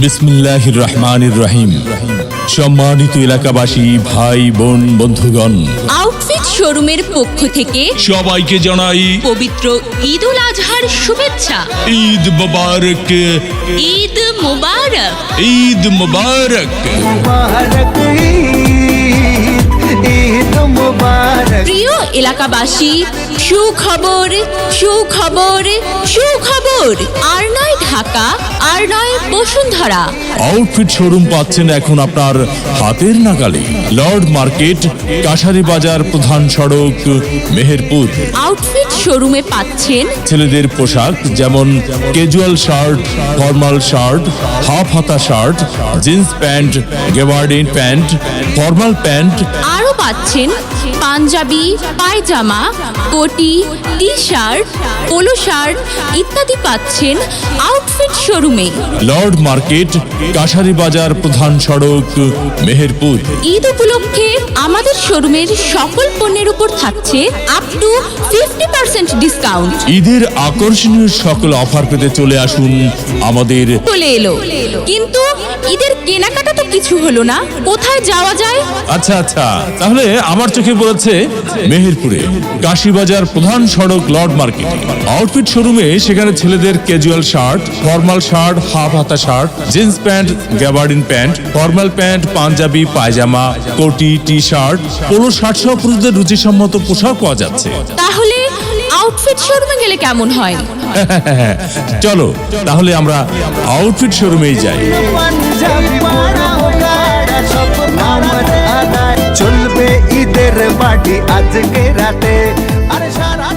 বিসমিল্লাহির রহমানির রহিম। সম্মানিত এলাকাবাসী, ভাই বোন, বন্ধুগণ, আউটফিট শোরুমের পক্ষ থেকে সবাইকে জানাই পবিত্র ঈদ উল আজহার শুভেচ্ছা। ঈদ মুবারক, ঈদ মুবারক। ঈদ মুবারক। প্রিয় এলাকাবাসী, সুখবর সুখবর সুখবর। আর নয় ঢাকা, আর নয় বসুন্ধরা। আউটফিট শোরুম পাচ্ছেন এখন আপনার হাতের নাগালে। লর্ড মার্কেট, কাশারি বাজার, প্রধান সড়ক, মেহেরপুর। আউটফিট শোরুমে পাচ্ছেন ছেলেদের পোশাক যেমন casual shirt, formal shirt, half হাতা shirt, jeans pant, gabardine pant, formal pant. আরও পাচ্ছেন পাঞ্জাবি, পায়জামা, কোটি, টি শার্ট, পোলো শার্ট ইত্যাদি পাচ্ছেন আউটফিট শোরুমে। লর্ড মার্কেট, কাশারি বাজার, প্রধান সড়ক, মেহেরপুর। ঈদ উপলক্ষে আমাদের শোরুমের সকল পণ্যের উপর থাকছে আপ টু 50% ডিসকাউন্ট। ঈদের আকর্ষণীয় সকল অফার পেতে চলে আসুন আমাদের। চলে এলো, কিন্তু ঈদের কেনাকাটা তো কিছু হলো না। কোথায় যাওয়া যায়? আচ্ছা আচ্ছা, তাহলে আমার চোখে পড়েছে মেহেরপুরে কাশিবাজার, প্রধান সড়ক, লর্ড মার্কেট আউটফিট শোরুমে। সেখানে ছেলেদের casual shirt, formal shirt, half হাতা shirt, jeans pant, gabardine pant, formal pant, panjabi, pyjama, কোটি, টি শার্ট, পোলো শার্ট সহ পুরুষদের রুচিসম্মত পোশাক পাওয়া যাচ্ছে। তাহলে আউটফিট শোরুমে গেলে কেমন হয়? চলো তাহলে আমরা আউটফিট শোরুমেই যাই। চলবে ঈদের পার্টি আজকে রাতে, আরে সারা